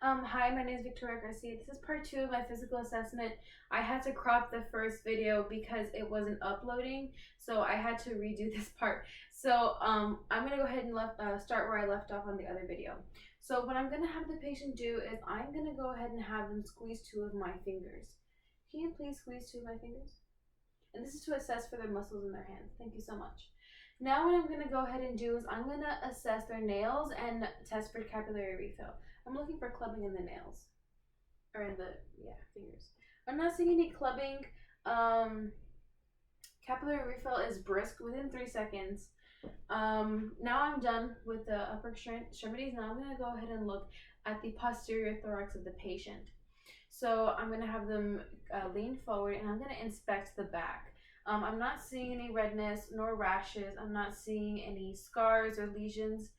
Hi, my name is Victoria Garcia. This is part 2 of my physical assessment. I had to crop the first video because it wasn't uploading, so I had to redo this part. So I'm going to go ahead and start where I left off on the other video. So what I'm going to have the patient do is I'm going to go ahead and have them squeeze 2 of my fingers. Can you please squeeze 2 of my fingers? And this is to assess for their muscles in their hands. Thank you so much. Now what I'm going to go ahead and do is I'm going to assess their nails and test for capillary refill. I'm looking for clubbing in the nails. Or in the, fingers. I'm not seeing any clubbing. Capillary refill is brisk within 3 seconds. Now I'm done with the upper extremities. Now I'm going to go ahead and look at the posterior thorax of the patient. So I'm going to have them lean forward and I'm going to inspect the back. I'm not seeing any redness nor rashes. I'm not seeing any scars or lesions.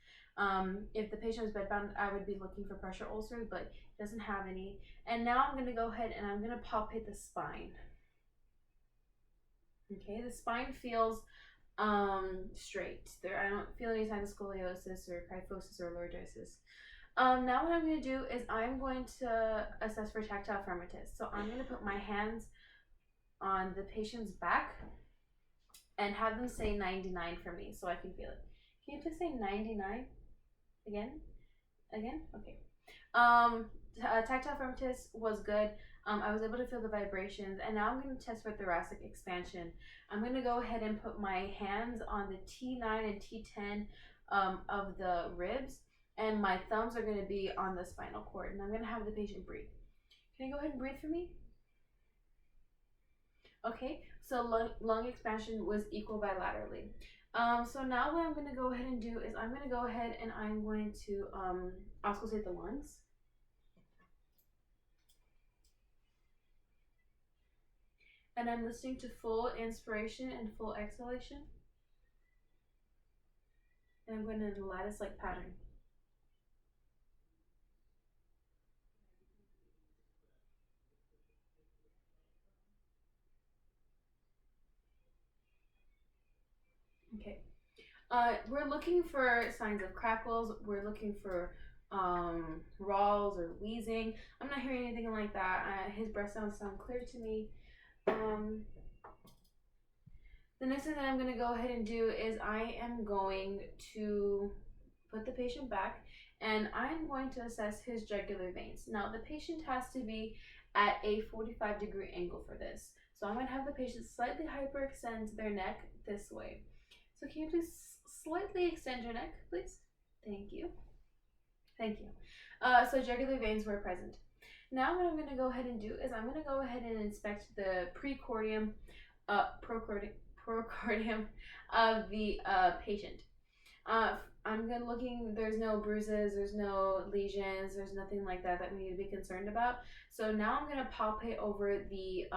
If the patient was bedbound, I would be looking for pressure ulcers, but it doesn't have any. And now I'm going to go ahead and I'm going to palpate the spine. Okay, the spine feels straight. I don't feel any signs of scoliosis or kyphosis or lordosis. Now what I'm going to do is I'm going to assess for tactile firmness. So I'm going to put my hands on the patient's back and have them say 99 for me so I can feel it. Can you please say 99? Again? Okay. Tactile firmness was good. I was able to feel the vibrations, and now I'm going to test for thoracic expansion. I'm going to go ahead and put my hands on the T9 and T10 of the ribs, and my thumbs are going to be on the spinal cord, and I'm going to have the patient breathe. Can you go ahead and breathe for me? Okay, so lung expansion was equal bilaterally. So now what I'm going to go ahead and do is I'm going to go ahead and I'm going to auscultate the lungs. And I'm listening to full inspiration and full exhalation. And I'm going to lattice-like pattern. Okay. We're looking for signs of crackles. We're looking for rawls or wheezing. I'm not hearing anything like that. His breath sounds clear to me. The next thing that I'm going to go ahead and do is I am going to put the patient back and I'm going to assess his jugular veins. Now the patient has to be at a 45-degree angle for this. So I'm going to have the patient slightly hyperextend their neck this way. So can you please slightly extend your neck, please? Thank you. Thank you. So jugular veins were present. Now what I'm going to go ahead and do is I'm going to go ahead and inspect the precordium, procordium of the patient. I'm good looking, there's no bruises, there's no lesions, there's nothing like that that we need to be concerned about. So now I'm going to palpate over the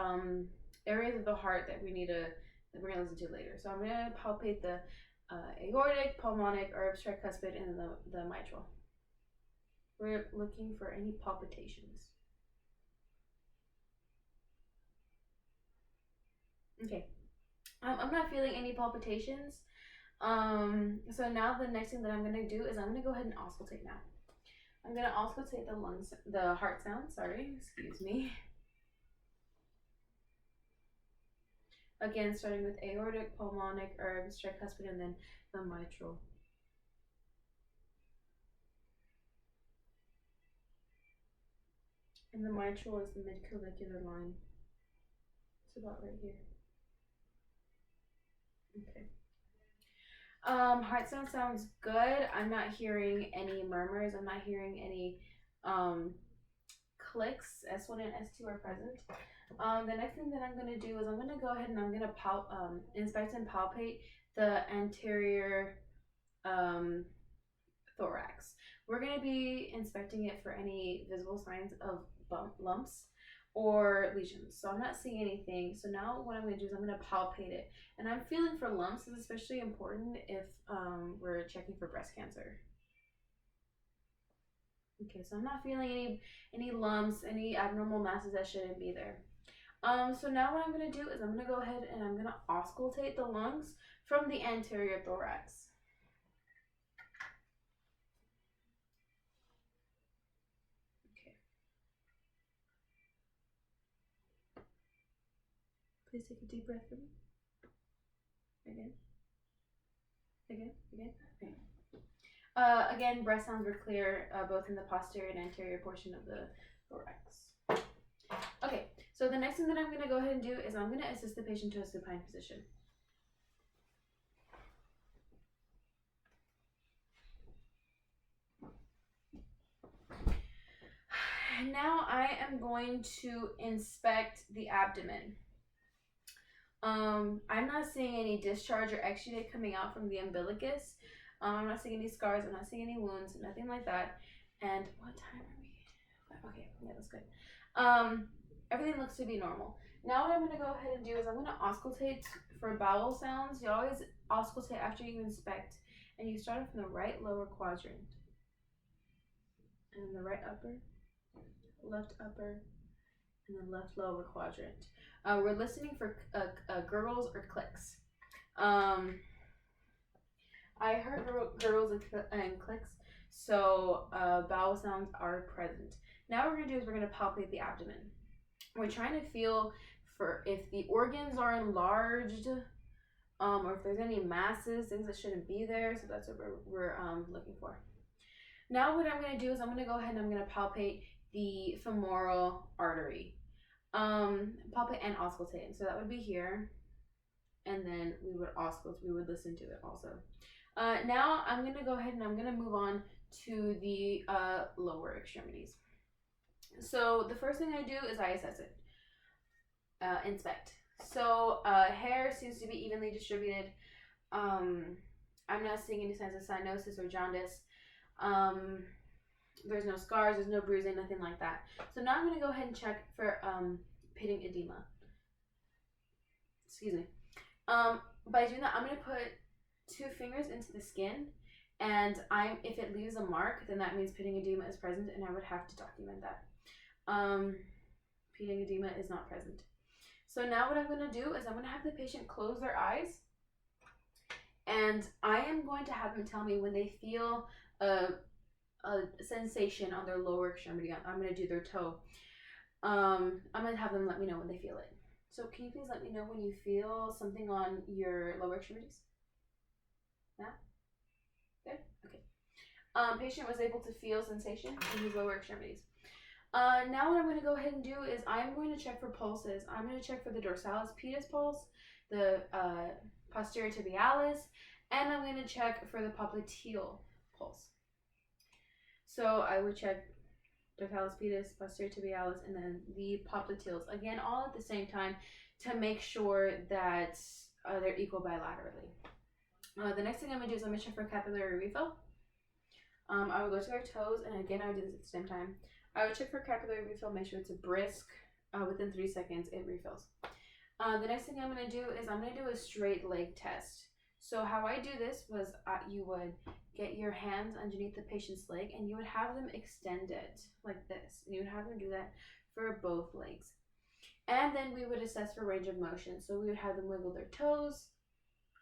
areas of the heart that we're going to listen to later. So I'm going to palpate the aortic, pulmonic, or tricuspid, and then the mitral. We're looking for any palpitations. Okay. I'm not feeling any palpitations. So now the next thing that I'm going to do is I'm going to go ahead and auscultate now. I'm going to auscultate the heart sound, excuse me. Again, starting with aortic, pulmonic, herbs, tricuspid, and then the mitral. And the mitral is the midclavicular line. It's about right here. Okay. Heart sound sounds good. I'm not hearing any murmurs. I'm not hearing any clicks. S1 and S2 are present. The next thing that I'm going to do is I'm going to go ahead and I'm going to inspect and palpate the anterior thorax. We're going to be inspecting it for any visible signs of lumps or lesions. So I'm not seeing anything. So now what I'm going to do is I'm going to palpate it. And I'm feeling for lumps. This is especially important if we're checking for breast cancer. Okay, so I'm not feeling any lumps, any abnormal masses that shouldn't be there. So now what I'm going to do is I'm going to go ahead and I'm going to auscultate the lungs from the anterior thorax. Please take a deep breath for me. Again. Again. Again, breath sounds were clear, both in the posterior and anterior portion of the thorax. Okay, so the next thing that I'm going to go ahead and do is I'm going to assist the patient to a supine position. Now I am going to inspect the abdomen. I'm not seeing any discharge or exudate coming out from the umbilicus. I'm not seeing any scars. I'm not seeing any wounds. Nothing like that. And what time are we? Okay, yeah, that's good. Everything looks to be normal. Now what I'm going to go ahead and do is I'm going to auscultate for bowel sounds. You always auscultate after you inspect. And you start from the right lower quadrant. And then the right upper, left upper, and then left lower quadrant. We're listening for gurgles or clicks. I heard gurgles and clicks, so bowel sounds are present. Now what we're going to do is we're going to palpate the abdomen. We're trying to feel for if the organs are enlarged, or if there's any masses, things that shouldn't be there. So that's what we're looking for. Now what I'm going to do is I'm going to go ahead and I'm going to palpate the femoral artery. Palpate and auscultate. So that would be here. And then we would listen to it also. Now I'm going to go ahead and I'm going to move on to the lower extremities. So the first thing I do is I assess it. Inspect. So hair seems to be evenly distributed. I'm not seeing any signs of cyanosis or jaundice. There's no scars, there's no bruising, nothing like that. So now I'm going to go ahead and check for pitting edema. Excuse me. By doing that, I'm going to put 2 fingers into the skin, and if it leaves a mark, then that means pitting edema is present, and I would have to document that. Pitting edema is not present. So now what I'm going to do is I'm going to have the patient close their eyes, and I am going to have them tell me when they feel a sensation on their lower extremity. I'm going to do their toe. I'm going to have them let me know when they feel it. So can you please let me know when you feel something on your lower extremities? Yeah? Good? Okay. Patient was able to feel sensation in his lower extremities. Now what I'm going to go ahead and do is I'm going to check for pulses. I'm going to check for the dorsalis pedis pulse, the posterior tibialis, and I'm going to check for the popliteal pulse. So I would check dorsalis pedis, posterior tibialis, and then the popliteals. Again, all at the same time to make sure that they're equal bilaterally. The next thing I'm going to do is I'm going to check for capillary refill. I would go to their toes, and again, I would do this at the same time. I would check for capillary refill, make sure it's a brisk. Within 3 seconds, it refills. The next thing I'm going to do is I'm going to do a straight leg test. So how I do this was you would get your hands underneath the patient's leg, and you would have them extend it like this. And you would have them do that for both legs. And then we would assess for range of motion. So we would have them wiggle their toes.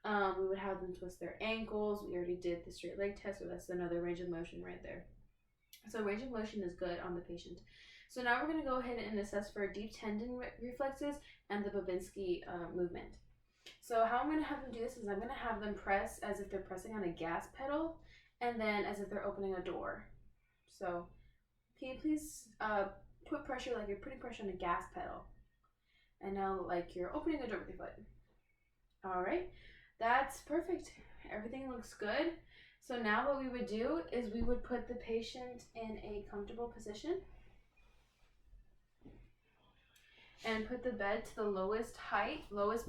We would have them twist their ankles. We already did the straight leg test, so that's another range of motion right there. So range of motion is good on the patient. So now we're going to go ahead and assess for deep tendon reflexes and the Babinski movement. So how I'm going to have them do this is I'm going to have them press as if they're pressing on a gas pedal, and then as if they're opening a door. So can you please put pressure like you're putting pressure on a gas pedal, and now like you're opening a door with your foot. All right, that's perfect. Everything looks good. So now what we would do is we would put the patient in a comfortable position and put the bed to the lowest height. Lowest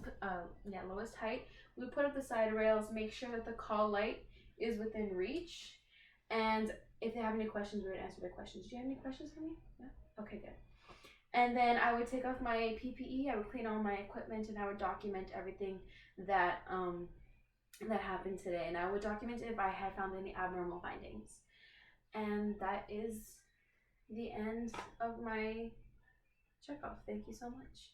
height. We put up the side rails, make sure that the call light is within reach. And if they have any questions, we would answer their questions. Do you have any questions for me? Yeah? Okay, good. And then I would take off my PPE, I would clean all my equipment, and I would document everything that that happened today. And I would document if I had found any abnormal findings. And that is the end of my checkoff. Thank you so much.